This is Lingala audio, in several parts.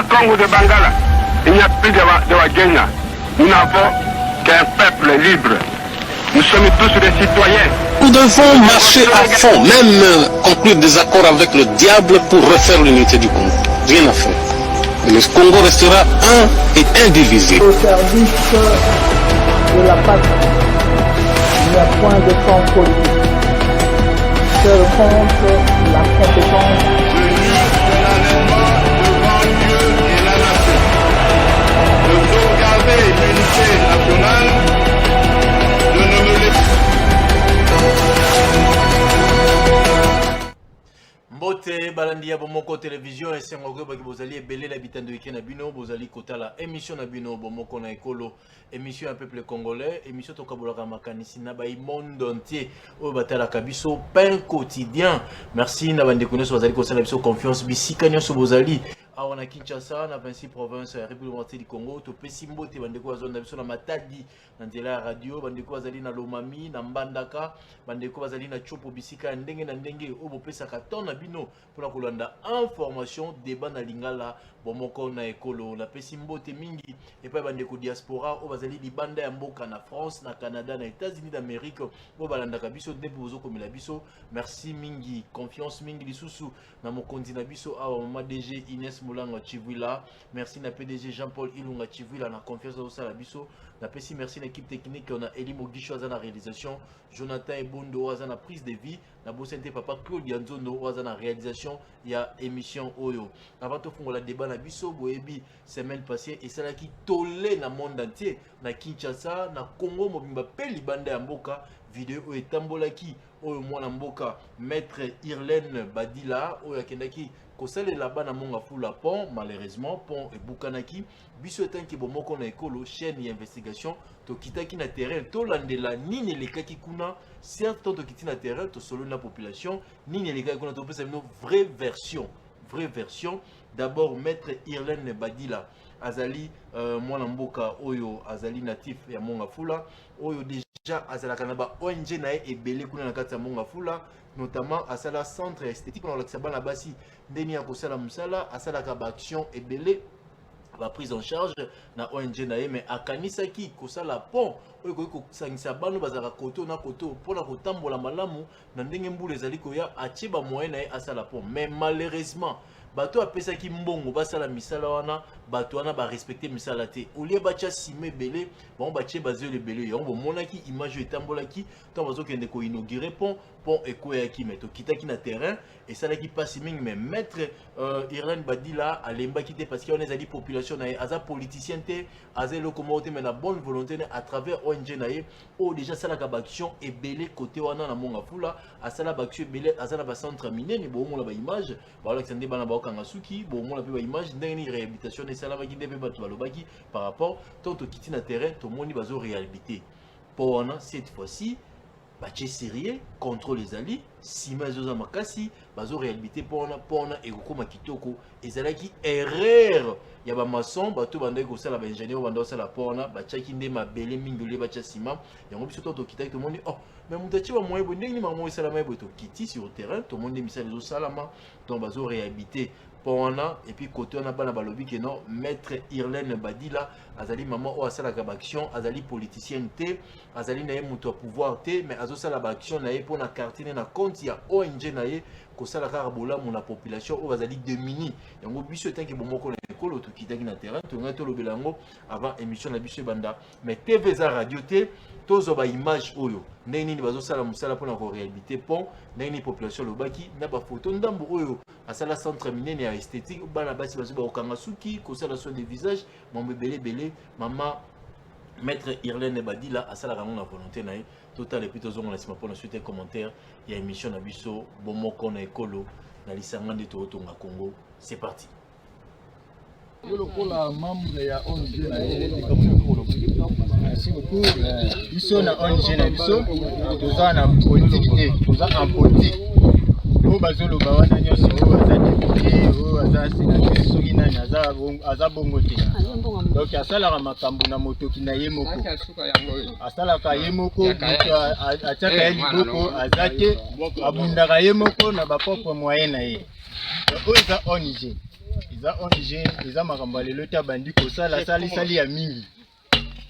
Congo de Bangala, il n'y a plus de Wagenya. Nous n'avons qu'un peuple libre. Nous sommes tous des citoyens. Nous devons marcher à fond, même conclure des accords avec le diable pour refaire l'unité du Congo. Rien à faire. Le Congo restera un et indivisible. Au service de la patrie, il n'y a point de temps politique. Seul compte la compétence. Devant Dieu et la nation, de sauvegarder l'unité nationale, de ne me laisser. Mbote balandia bomoko télévision et c'est ngoko baki bozali ebele na bitando yeke na bino bozali kotala émission na bino bomoko na ekolo émission un peuple congolais émission tokabolaka makanisi na ba monde entier o batala kabiso pain quotidien merci na bande connaissance bozali kosala biso confiance bisika nyonso bozali awa na Kinshasa na 26 province ya République démocratique du Congo to pesi mbote bandeko bazona na biso na Matadi na nzela ya radio bandeko bazali na Lomami na Mbandaka bandeko bazali na Chopo bisika ndenge na ndenge o bopesa ka ton na bino pour kolanda information débat na lingala bomoko na ekolo na pesi mbote mingi et pa bandeko diaspora o bazali libanda ya mboka na France na Canada na États-Unis d'Amérique o balanda ka biso de bozo komela biso merci mingi confiance mingi lisusu na mokonzi na biso awa mama DG Inès Moulanga Chivwila, merci na PDG Jean-Paul Ilunga Chivwila na confiance au Salabiso, na PC merci l'équipe technique on a Eli Mogisho à la réalisation, Jonathan Ebondo à la prise de vie, na Bosente Papa Claude Yanzono à la réalisation, il y a émission Oyo. Avant tout on la débat na biso boebi semaine passée et ça qui tolé na monde entier, na Kinshasa, na Congo mobimba peli banda ya mboka vidéo et tambolaki oyo mwana mboka maître Irlène Badila oyo akendaki kosale là-bas na monga fula pont malheureusement pont et bukanaki biso etanki bomoko na ekolo chaîne d'investigation to kitaki na terrain to landela nini lekaki kuna certes to kiti na terrain to solo na population nini lekaki kuna to pesa une vraie version d'abord maître Irlène Badila azali mwana mboka oyo azali natif ya monga fula oyo déjà azalaka na ba ONG na ebele kuna na kati ya monga fula notamment à la centre esthétique on a bana basi ndeni ya kosala musala asalaka ba action ebele ba prise en charge na ONG na mais akanisaki kosala pont oyo ko sangisa bano bazaka koto na koto pona kotambola malamu na ndenge mbula ezali koya atie ba moyen na asala pont mais malheureusement bato apesaki mbongo basala misala wana bato wana ba respecter misala te olie bacha sime belé bon bache bazio le belé yango monaki image etambolaki to bazokende ko inaugurer pont ekoyaki meto kitaki na terrain et ça là qui passe mingi mais maître Irlène Badila alembaki te parce qu'on ezali population na aza politicien te aza locomote mais la bonne volonté à travers ONG na o déjà ça la action et belé côté wana na monga fula asala action belé azala ba centre minier ni bo mo la ba image ba la xende bana ba kanga suki bo mo la ba image ndenge réhabilitation et ça la ba kinde pe ba balobaki par rapport tant au kiti na terrain to moni bazo réhabiliter pour cette fois-ci bache sérieux contre les alliés sima zoza makasi bazo réhabilité pona et kokoma kitoko ezalaki erreur ya ba maçon bato bande ko sala ba ingénieur bande sala pona bachaki nde mabele mingole bacha sima yango biso to kitaki to moni oh mais mutachi ba moyo bonde ni mamo sala mai boto kiti sur terrain to monde misala zo salama donc bazo réhabilité et puis côté on a bana balobi que non maître Irlène Badila azali maman o asala ka action azali politicienne te azali na muto pouvoir te mais azo sala ba action na pour na quartier na compte ya ONG na ye ko sala ka bola mon la population o azali démunie yango biso tanki bomoko na ekolo to kitaki na terrain to ngato lobelango avant émission na biso banda mais TV za radio te tozo ba image oyo ndeni ni bazo sala musala pour na ko réhabiliter pont ndeni population lobaki na ba photo ndambo oyo asala centre minier ya esthétique bana basi bazo ba okanga suki ko sala soin de visage mambe belé maman maître Irlène Badila asala rango na volonté na total et puis tozongo na sima pour na suite commentaire ya émission na biso bomoko na ekolo na lisanga de totonga Congo c'est parti. Lokola membre ya ONG na merci beaucoup biso na ONG na biso toza na politique te toza en politique po o bazolo ba wana nyoso o baza député o baza sénateur soki nani aza bongo te donc asalaka makambo na motoki na ye moko asalaka ye moko moto atiaka ye liboko aza te abundaka ye moko na bapropre moyen na ye oyo eza ONG eza makambo ya lelo te abandi kosala salisali ya mingi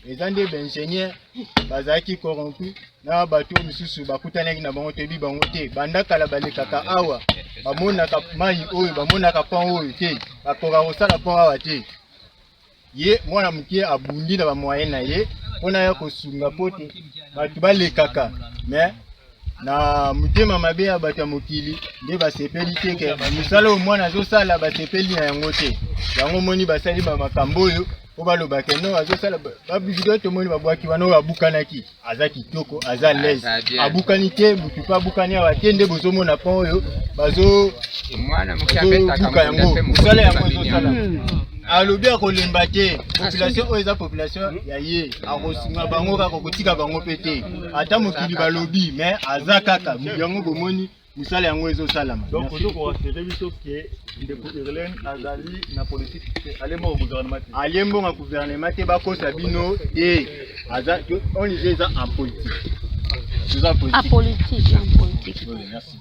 eza nde baingénieur bazalaki corrompu na bato misusu bakutanaki na bango toyebi bango te banda kala balekaka awa bamonaka mai oyo bamonaka pont oyo te bakoka kosala pont awa te ye mwana mokie abundi na bamoyen na ye mpona ya kosunga po te bato balekaka mais na mutema mabe ya bato ya mokili nde basepeli te ke mosala oyo mwana azosala basepeli na yango te yango moni basali bamakambo oyo po balobake no azosala babivideo tomoni babwaki wana oyo abukanaki aza kitoko aza lese abukani te butu mpe abukani awa te nde bozomona mpo oyo bazobuka yango mosala yango ezosala alobi akolemba te population oyo eza population ya ye akosunga bango kaka kotika bango mpe te ata mokili balobi mais aza kaka yango bomoni musala yango ezosalama donc ozoko rassurer biso ke ndeko Irlène azali na politique te alembo au gouvernement te alembo na gouvernement te bakosa bino te aza on disait ça en politique c'est en politique oui, merci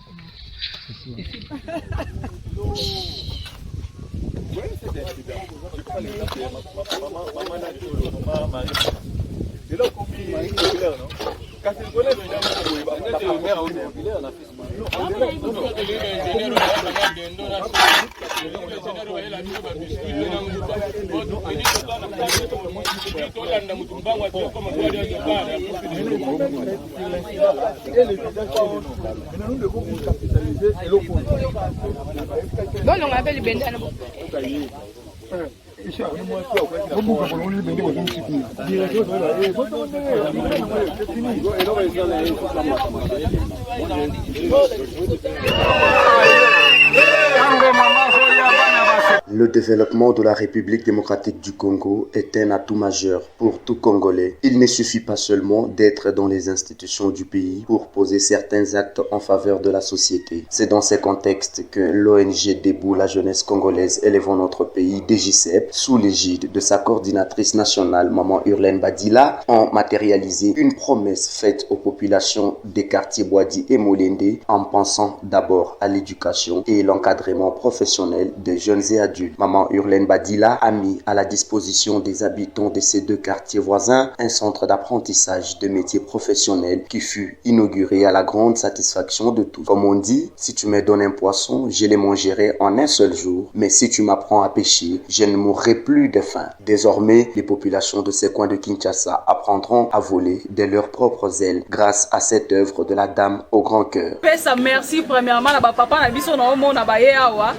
Le développement de la République démocratique du Congo est un atout majeur pour tout Congolais. Il ne suffit pas seulement d'être dans les institutions du pays pour poser certains actes en faveur de la société. C'est dans ces contextes que l'ONG Debout la jeunesse congolaise élevant notre pays, DJCEP, sous l'égide de sa coordinatrice nationale, Maman Urlaine Badila, ont matérialisé une promesse faite aux populations des quartiers Boadi et Molende en pensant d'abord à l'éducation et l'encadrement professionnel des jeunes et adultes. Maman Urlaine Badila a mis à la disposition des habitants de ces deux quartiers voisins un centre d'apprentissage de métiers professionnels qui fut inauguré à la grande satisfaction de tous. Comme on dit, si tu me donnes un poisson, je le mangerai en un seul jour, mais si tu m'apprends à pêcher, je ne mourrai plus de faim. Désormais, les populations de ces coins de Kinshasa apprendront à voler de leurs propres ailes grâce à cette œuvre de la dame au grand cœur. Merci premièrement à papa na biso na omo na baye awa.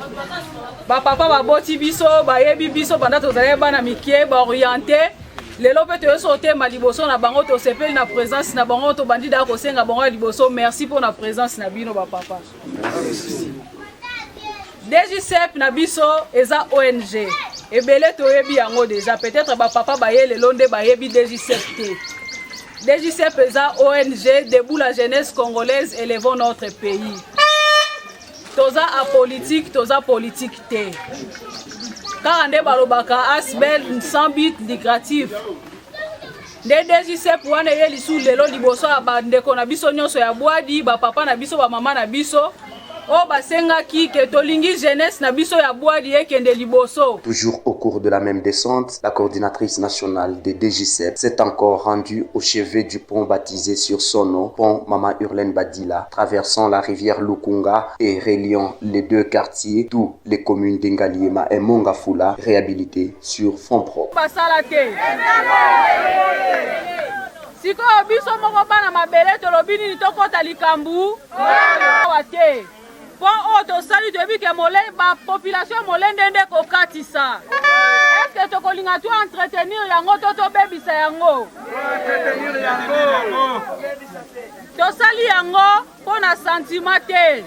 Ba papa ba boti biso ba yebi biso banda to zale bana mikie ba orienté lelo pe to sote ma liboso na bango to sepeli na présence na bango to bandi da ko senga bango liboso. Merci pour na présence na bino ba papa. DJCEP na biso eza ONG ebele to yebi yango déjà peut-être ba papa ba ye lelo nde ba yebi DJCEP te. DJCEP eza ONG Debout la jeunesse congolaise élevant notre pays. Toza apolitique, toza politique te. Car ande balobaka asbel sans but lucratif. De DJCEP wana ye lisu lelo liboso ya bandeko na biso nyonso ya Boadi, ba papa na biso ba mama na biso. Toujours au cours de la même descente, la coordinatrice nationale de DJCEP s'est encore rendue au chevet du pont baptisé sur son nom, pont Maman Urlaine Badila, traversant la rivière Lukunga et reliant les deux quartiers, tous les communes d'Engaliema et Mongafula, réhabilités sur fonds propres. Bon, auto salut depuis que la population molende ko katisa. Est-ce que tu kolinga tu entretenir yango toto baby sa yango? Entretenir yango. To sali yango pona sentiment te.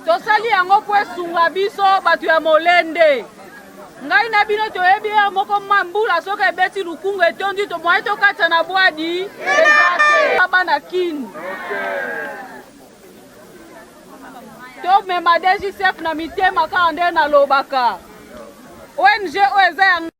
To sali yango po sunga biso batu ya molende. Ngai na bino to yebi moko mambula soka beti lukungu etondi to moyo to kata na Boadi. Exacte. Bana kin. tomema DGCF na mitema kaka nde nalobaka ONG oyo eza ya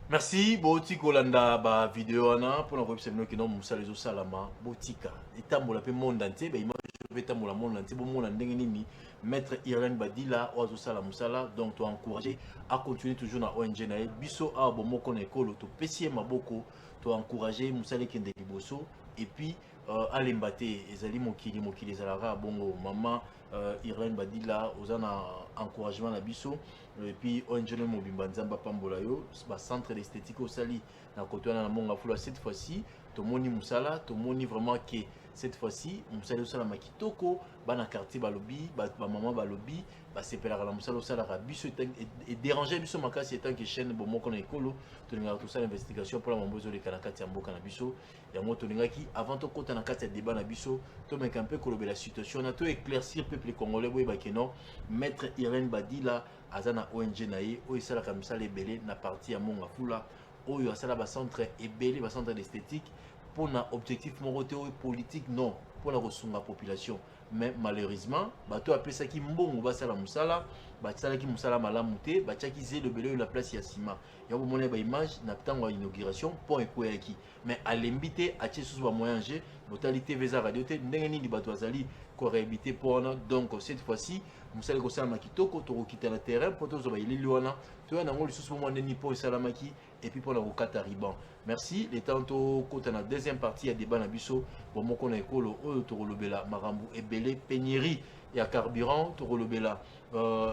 Merci, Boti Kolanda, ba vidéo wana, pour la website qui non Moussa les Salama, Botika, et tambola pe monde entier, ba image je vais tambola monde entier, bon monde ndengeni, maître Irène Badila, Oazo Sala Moussala, donc tu encourager à continuer toujours dans ONG nae, biso a bon moko na ekolo, to pesier maboko, tu encourager Moussa les kende liboso, et puis Alembate, ezali mokili zalara, bongo maman Irène Badila, ozana encouragement na biso. Et puis ONG Mobimba Nzamba Pambola yo, centre d'esthétique au Sali, na côté na monga fula cette fois-ci, tomoni musala, tomoni vraiment que cette fois-ci, musala osala makitoko, ba na quartier balobi, ba maman balobi, ba sepela la musala osala rabiso et déranger biso makasi étant que chaîne bon moko na ekolo, to linga tout ça l'investigation pour la mambozo le kanakati ya mboka na biso, ya moto linga ki avant to kota na kati ya débat na biso, to meka un peu kolobe la situation, na to éclaircir peuple congolais boy ba keno, maître Irène Badila azana ONG nae oyo esalaka misala ebele na parti ya monga fula oyo asala bacentre ebele bacentre d'esthétique mpona objectif moko te oyo politique non mpona kosunga population mais malheureusement bato apesaki mbongo basala mosala basalaki mosala malamu te batiaki zelo ebele oyo na place ya nsima ya bomona baimage na ntango ya inauguration mpo ekweyaki mais alembi te atie susu bamoyen ge botali tv eza radio te ndenge nini bato bazali koréhabilité mpo wana donc cette fois-ci mosala ekosalama kitoko tokokita na terrain mpo tozwa baelili wana toya nango lisusu mwa ndeni mpo esalamaki epuis mpona kokata riban merci le temps tokota na deuxième partie ya débat na biso bomoko na ekolo oyo tokolobela makambo ebele pénurie ya carburant tokolobela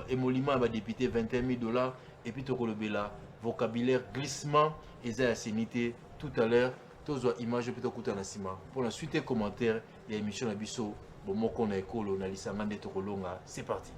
émolument ya badéputé 21 000 $, epuis tokolobela vocabulaire glissement eza ya seni te tout à l'heure tozwa image mpe tokuta na nsima mpona suite commentaire ya émission na biso bomoko na ekolo na lisanga nde tokolonga c'est parti.